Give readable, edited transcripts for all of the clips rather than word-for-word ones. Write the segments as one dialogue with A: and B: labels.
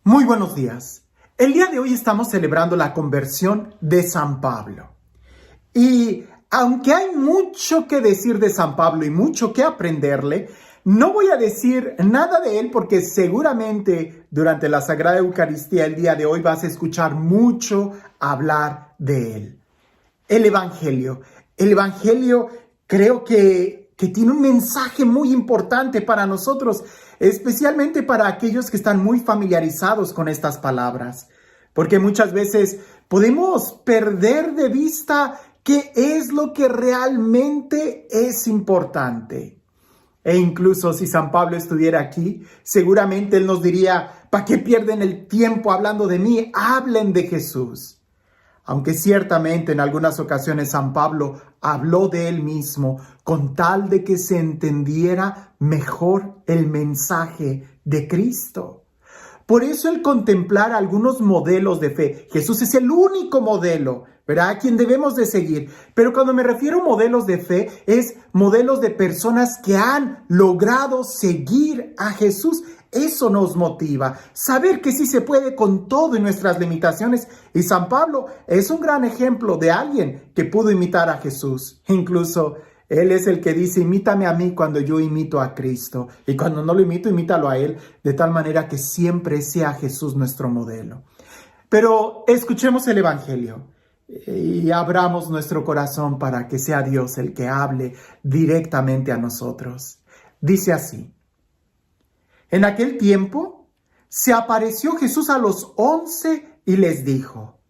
A: Muy buenos días. El día de hoy estamos celebrando la conversión de San Pablo. Y aunque hay mucho que decir de San Pablo y mucho que aprenderle, no voy a decir nada de él porque seguramente durante la Sagrada Eucaristía el día de hoy vas a escuchar mucho hablar de él. El Evangelio. El Evangelio creo que tiene un mensaje muy importante para nosotros, especialmente para aquellos que están muy familiarizados con estas palabras, porque muchas veces podemos perder de vista qué es lo que realmente es importante. E incluso si San Pablo estuviera aquí, seguramente él nos diría: ¿para qué pierden el tiempo hablando de mí? Hablen de Jesús. Aunque ciertamente en algunas ocasiones San Pablo habló de él mismo con tal de que se entendiera mejor el mensaje de Cristo. Por eso el contemplar algunos modelos de fe, Jesús es el único modelo, ¿verdad?, a quien debemos de seguir. Pero cuando me refiero a modelos de fe, es modelos de personas que han logrado seguir a Jesús. Eso nos motiva, saber que sí se puede con todo y nuestras limitaciones. Y San Pablo es un gran ejemplo de alguien que pudo imitar a Jesús. Incluso él es el que dice: imítame a mí cuando yo imito a Cristo. Y cuando no lo imito, imítalo a él, de tal manera que siempre sea Jesús nuestro modelo. Pero escuchemos el Evangelio y abramos nuestro corazón para que sea Dios el que hable directamente a nosotros. Dice así: en aquel tiempo se apareció Jesús a los 11 y les dijo: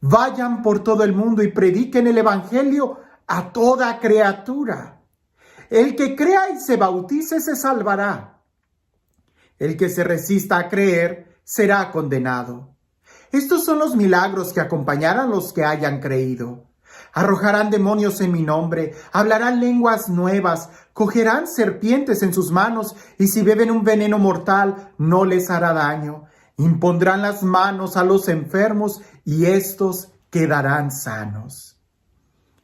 A: vayan por todo el mundo y prediquen el Evangelio a toda criatura. El que crea y se bautice se salvará. El que se resista a creer será condenado. Estos son los milagros que acompañarán a los que hayan creído. Arrojarán demonios en mi nombre, hablarán lenguas nuevas, cogerán serpientes en sus manos, y si beben un veneno mortal no les hará daño. Impondrán las manos a los enfermos y estos quedarán sanos.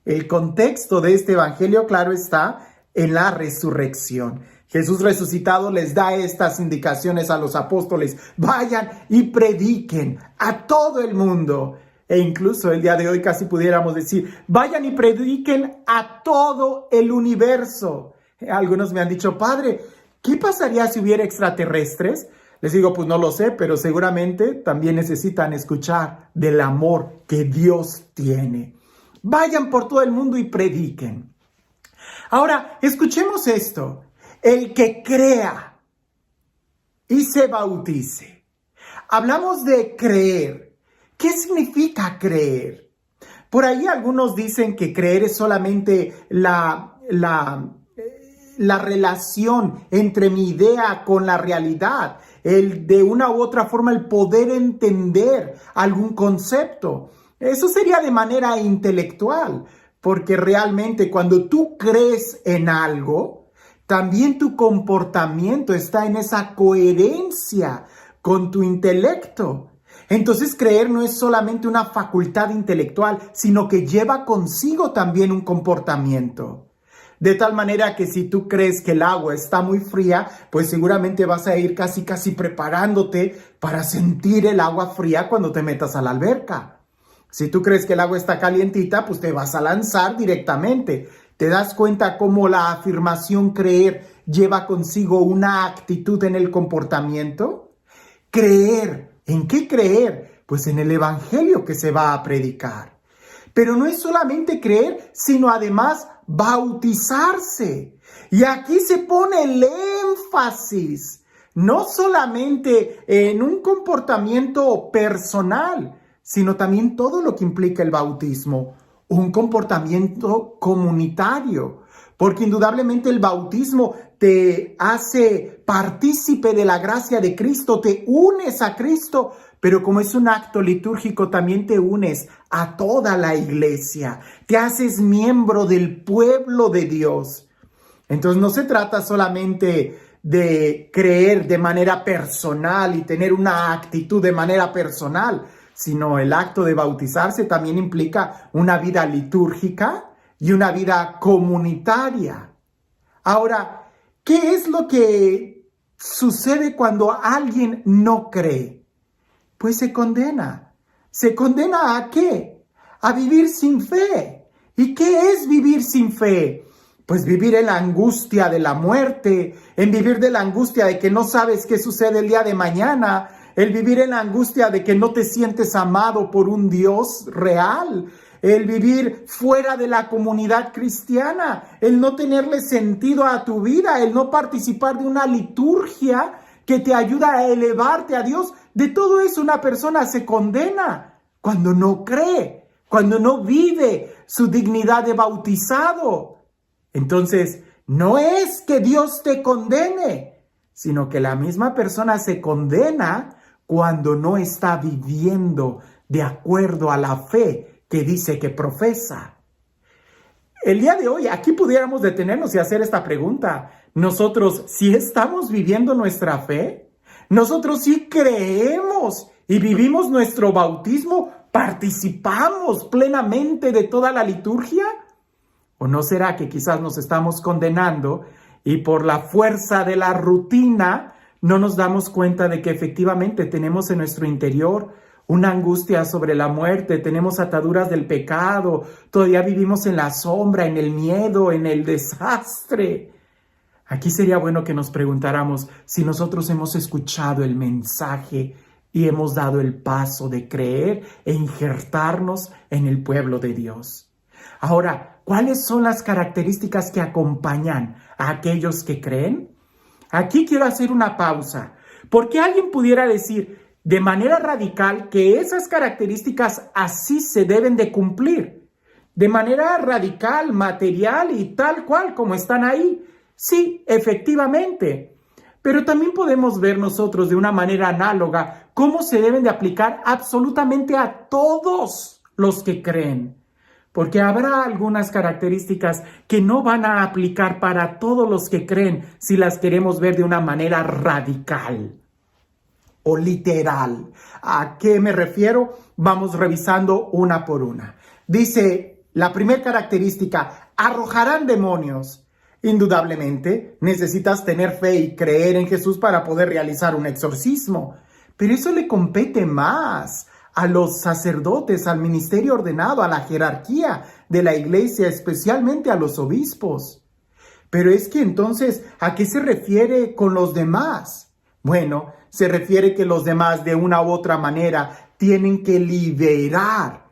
A: El contexto de este evangelio, claro está, en la resurrección. Jesús resucitado les da estas indicaciones a los apóstoles: vayan y prediquen a todo el mundo. E incluso el día de hoy casi pudiéramos decir: vayan y prediquen a todo el universo. Algunos me han dicho: padre, ¿qué pasaría si hubiera extraterrestres? Les digo: pues no lo sé, pero seguramente también necesitan escuchar del amor que Dios tiene. Vayan por todo el mundo y prediquen. Ahora, escuchemos esto: el que crea y se bautice. Hablamos de creer. ¿Qué significa creer? Por ahí algunos dicen que creer es solamente la relación entre mi idea con la realidad, de una u otra forma el poder entender algún concepto. Eso sería de manera intelectual, porque realmente cuando tú crees en algo, también tu comportamiento está en esa coherencia con tu intelecto. Entonces creer no es solamente una facultad intelectual, sino que lleva consigo también un comportamiento. De tal manera que si tú crees que el agua está muy fría, pues seguramente vas a ir casi preparándote para sentir el agua fría cuando te metas a la alberca. Si tú crees que el agua está calientita, pues te vas a lanzar directamente. ¿Te das cuenta cómo la afirmación creer lleva consigo una actitud en el comportamiento? Creer. ¿En qué creer? Pues en el evangelio que se va a predicar. Pero no es solamente creer, sino además bautizarse. Y aquí se pone el énfasis, no solamente en un comportamiento personal, sino también todo lo que implica el bautismo, un comportamiento comunitario. Porque indudablemente el bautismo te hace partícipe de la gracia de Cristo, te unes a Cristo, pero como es un acto litúrgico también te unes a toda la iglesia, te haces miembro del pueblo de Dios. Entonces no se trata solamente de creer de manera personal y tener una actitud de manera personal, sino el acto de bautizarse también implica una vida litúrgica y una vida comunitaria. Ahora, ¿qué es lo que sucede cuando alguien no cree? Pues se condena. ¿Se condena a qué? A vivir sin fe. ¿Y qué es vivir sin fe? Pues vivir en la angustia de la muerte, en vivir de la angustia de que no sabes qué sucede el día de mañana, el vivir en la angustia de que no te sientes amado por un Dios real, el vivir fuera de la comunidad cristiana, el no tenerle sentido a tu vida, el no participar de una liturgia que te ayuda a elevarte a Dios. De todo eso una persona se condena cuando no cree, cuando no vive su dignidad de bautizado. Entonces, no es que Dios te condene, sino que la misma persona se condena cuando no está viviendo de acuerdo a la fe que dice que profesa. El día de hoy, aquí pudiéramos detenernos y hacer esta pregunta. Nosotros, ¿sí estamos viviendo nuestra fe? Nosotros sí creemos y vivimos nuestro bautismo, participamos plenamente de toda la liturgia. ¿O no será que quizás nos estamos condenando y por la fuerza de la rutina no nos damos cuenta de que efectivamente tenemos en nuestro interior una angustia sobre la muerte, tenemos ataduras del pecado, todavía vivimos en la sombra, en el miedo, en el desastre? Aquí sería bueno que nos preguntáramos si nosotros hemos escuchado el mensaje y hemos dado el paso de creer e injertarnos en el pueblo de Dios. Ahora, ¿cuáles son las características que acompañan a aquellos que creen? Aquí quiero hacer una pausa, porque alguien pudiera decir de manera radical que esas características así se deben de cumplir, de manera radical, material y tal cual como están ahí. Sí, efectivamente, pero también podemos ver nosotros de una manera análoga cómo se deben de aplicar absolutamente a todos los que creen. Porque habrá algunas características que no van a aplicar para todos los que creen si las queremos ver de una manera radical o literal. ¿A qué me refiero? Vamos revisando una por una. Dice la primera característica: arrojarán demonios. Indudablemente, necesitas tener fe y creer en Jesús para poder realizar un exorcismo. Pero eso le compete más a los sacerdotes, al ministerio ordenado, a la jerarquía de la iglesia, especialmente a los obispos. Pero es que entonces, ¿a qué se refiere con los demás? Bueno, se refiere que los demás de una u otra manera tienen que liberar.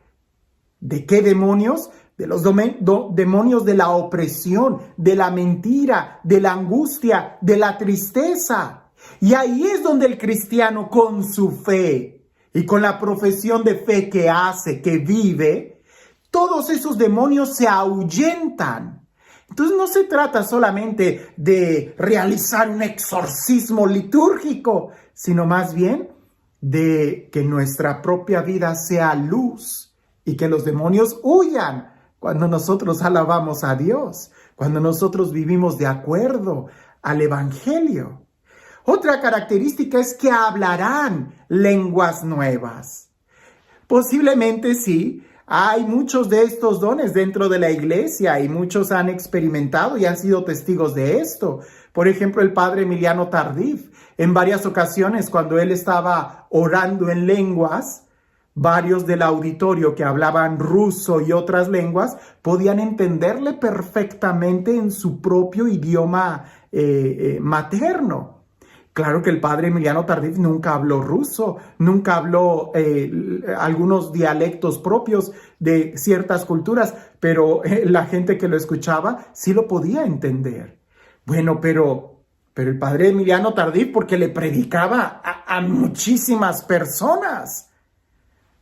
A: ¿De qué demonios? De los demonios de la opresión, de la mentira, de la angustia, de la tristeza. Y ahí es donde el cristiano, con su fe y con la profesión de fe que hace, que vive, todos esos demonios se ahuyentan. Entonces no se trata solamente de realizar un exorcismo litúrgico, sino más bien de que nuestra propia vida sea luz y que los demonios huyan cuando nosotros alabamos a Dios, cuando nosotros vivimos de acuerdo al Evangelio. Otra característica es que hablarán lenguas nuevas. Posiblemente sí, hay muchos de estos dones dentro de la iglesia y muchos han experimentado y han sido testigos de esto. Por ejemplo, el padre Emiliano Tardif, en varias ocasiones cuando él estaba orando en lenguas, varios del auditorio que hablaban ruso y otras lenguas podían entenderle perfectamente en su propio idioma materno. Claro que el padre Emiliano Tardif nunca habló ruso, nunca habló algunos dialectos propios de ciertas culturas, pero la gente que lo escuchaba sí lo podía entender. Bueno, pero el padre Emiliano Tardif, porque le predicaba a muchísimas personas.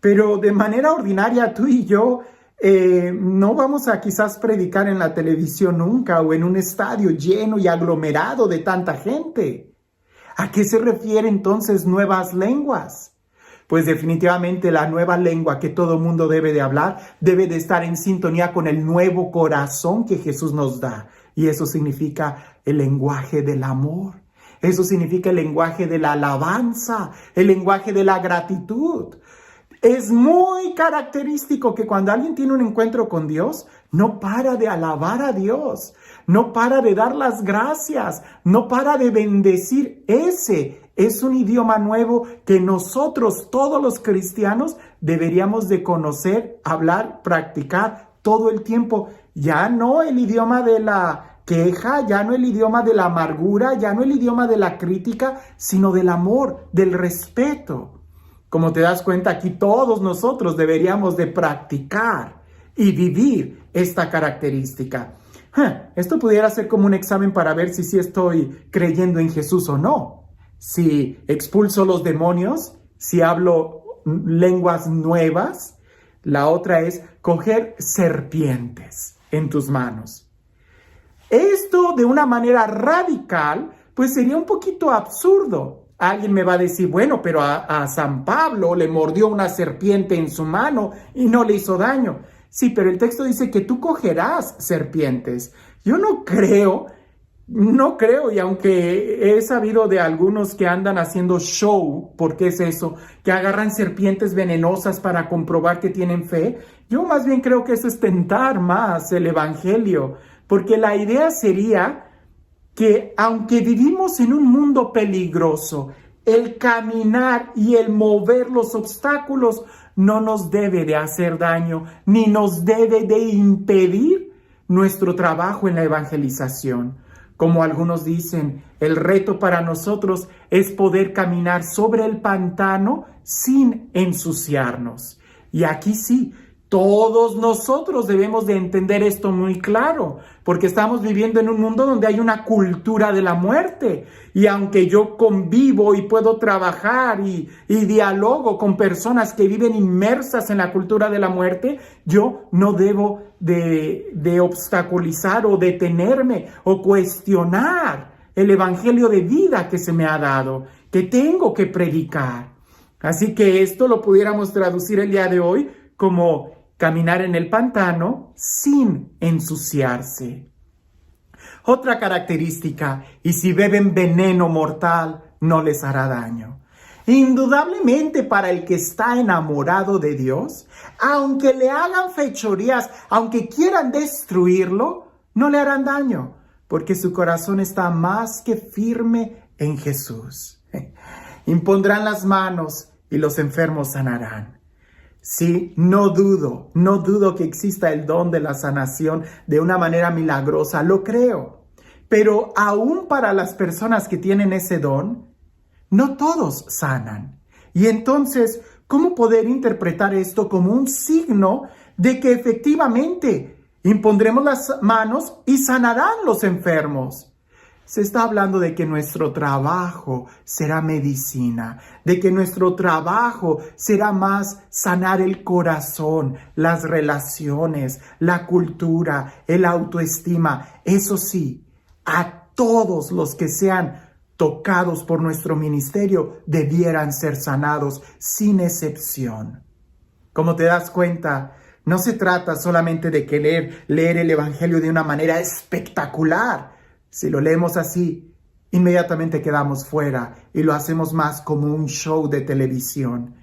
A: Pero de manera ordinaria, tú y yo no vamos a quizás predicar en la televisión nunca o en un estadio lleno y aglomerado de tanta gente. ¿A qué se refiere entonces nuevas lenguas? Pues definitivamente la nueva lengua que todo mundo debe de hablar debe de estar en sintonía con el nuevo corazón que Jesús nos da. Y eso significa el lenguaje del amor. Eso significa el lenguaje de la alabanza, el lenguaje de la gratitud. Es muy característico que cuando alguien tiene un encuentro con Dios, no para de alabar a Dios, no para de dar las gracias, no para de bendecir. Ese Es un idioma nuevo que nosotros, todos los cristianos, deberíamos de conocer, hablar, practicar todo el tiempo. Ya no el idioma de la queja, ya no el idioma de la amargura, ya no el idioma de la crítica, sino del amor, del respeto. Como te das cuenta, aquí todos nosotros deberíamos de practicar y vivir esta característica. Esto pudiera ser como un examen para ver si sí estoy creyendo en Jesús o no. Si expulso los demonios, si hablo lenguas nuevas. La otra es coger serpientes en tus manos. Esto de una manera radical, pues sería un poquito absurdo. Alguien me va a decir, bueno, pero a San Pablo le mordió una serpiente en su mano y no le hizo daño. Sí, pero el texto dice que tú cogerás serpientes. Yo no creo, y aunque he sabido de algunos que andan haciendo show, ¿por qué es eso? Que agarran serpientes venenosas para comprobar que tienen fe. Yo más bien creo que eso es tentar más el evangelio, porque la idea sería que aunque vivimos en un mundo peligroso, el caminar y el mover los obstáculos no nos debe de hacer daño, ni nos debe de impedir nuestro trabajo en la evangelización. Como algunos dicen, el reto para nosotros es poder caminar sobre el pantano sin ensuciarnos. Y aquí sí, todos nosotros debemos de entender esto muy claro, porque estamos viviendo en un mundo donde hay una cultura de la muerte. Y aunque yo convivo y puedo trabajar y dialogo con personas que viven inmersas en la cultura de la muerte, yo no debo de obstaculizar o detenerme o cuestionar el evangelio de vida que se me ha dado, que tengo que predicar. Así que esto lo pudiéramos traducir el día de hoy como caminar en el pantano sin ensuciarse. Otra característica, y si beben veneno mortal, no les hará daño. Indudablemente para el que está enamorado de Dios, aunque le hagan fechorías, aunque quieran destruirlo, no le harán daño, porque su corazón está más que firme en Jesús. Impondrán las manos y los enfermos sanarán. Sí, no dudo que exista el don de la sanación de una manera milagrosa, lo creo. Pero aún para las personas que tienen ese don, no todos sanan. Y entonces, ¿cómo poder interpretar esto como un signo de que efectivamente impondremos las manos y sanarán los enfermos? Se está hablando de que nuestro trabajo será medicina, de que nuestro trabajo será más sanar el corazón, las relaciones, la cultura, el autoestima. Eso sí, a todos los que sean tocados por nuestro ministerio debieran ser sanados sin excepción. Como te das cuenta, no se trata solamente de querer leer el evangelio de una manera espectacular. Si lo leemos así, inmediatamente quedamos fuera y lo hacemos más como un show de televisión.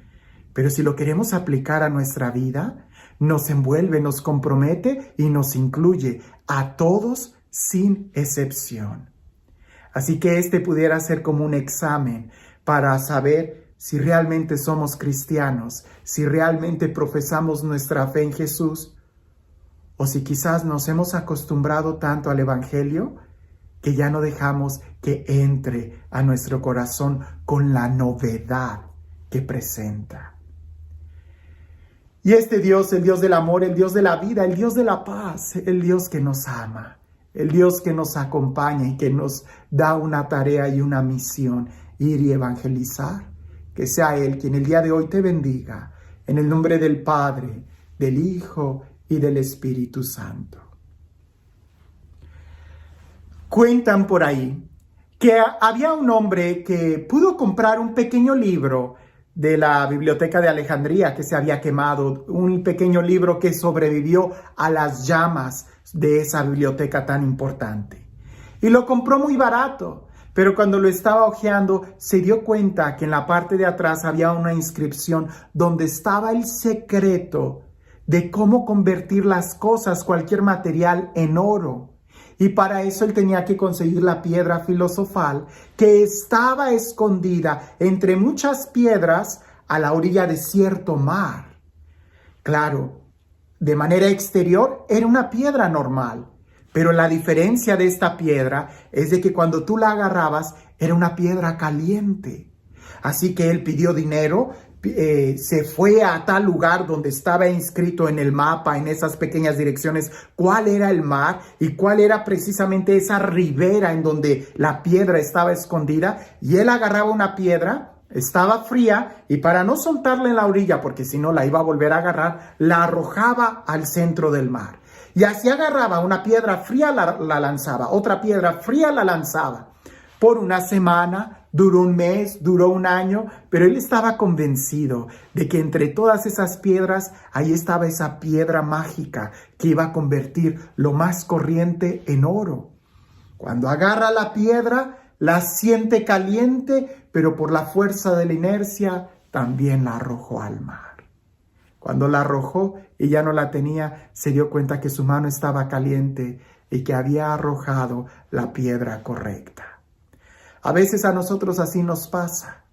A: Pero si lo queremos aplicar a nuestra vida, nos envuelve, nos compromete y nos incluye a todos sin excepción. Así que este pudiera ser como un examen para saber si realmente somos cristianos, si realmente profesamos nuestra fe en Jesús, o si quizás nos hemos acostumbrado tanto al evangelio que ya no dejamos que entre a nuestro corazón con la novedad que presenta. Y este Dios, el Dios del amor, el Dios de la vida, el Dios de la paz, el Dios que nos ama, el Dios que nos acompaña y que nos da una tarea y una misión, ir y evangelizar, que sea Él quien el día de hoy te bendiga, en el nombre del Padre, del Hijo y del Espíritu Santo. Cuentan por ahí que había un hombre que pudo comprar un pequeño libro de la Biblioteca de Alejandría que se había quemado, un pequeño libro que sobrevivió a las llamas de esa biblioteca tan importante. Y lo compró muy barato, pero cuando lo estaba hojeando se dio cuenta que en la parte de atrás había una inscripción donde estaba el secreto de cómo convertir las cosas, cualquier material, en oro. Y para eso él tenía que conseguir la piedra filosofal que estaba escondida entre muchas piedras a la orilla de cierto mar. Claro, de manera exterior era una piedra normal, pero la diferencia de esta piedra es de que cuando tú la agarrabas era una piedra caliente. Así que él pidió dinero, se fue a tal lugar donde estaba inscrito en el mapa, en esas pequeñas direcciones, cuál era el mar y cuál era precisamente esa ribera en donde la piedra estaba escondida. Y él agarraba una piedra, estaba fría, y para no soltarla en la orilla, porque si no la iba a volver a agarrar, la arrojaba al centro del mar. Y así agarraba una piedra fría, la lanzaba, otra piedra fría la lanzaba. Por una semana, duró un mes, duró un año, pero él estaba convencido de que entre todas esas piedras, ahí estaba esa piedra mágica que iba a convertir lo más corriente en oro. Cuando agarra la piedra, la siente caliente, pero por la fuerza de la inercia, también la arrojó al mar. Cuando la arrojó y ya no la tenía, se dio cuenta que su mano estaba caliente y que había arrojado la piedra correcta. A veces a nosotros así nos pasa,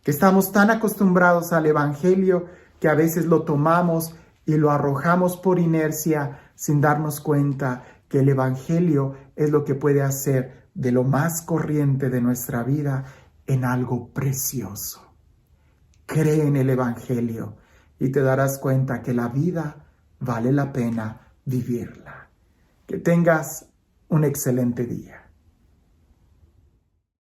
A: que estamos tan acostumbrados al Evangelio que a veces lo tomamos y lo arrojamos por inercia sin darnos cuenta que el Evangelio es lo que puede hacer de lo más corriente de nuestra vida en algo precioso. Cree en el Evangelio y te darás cuenta que la vida vale la pena vivirla. Que tengas un excelente día.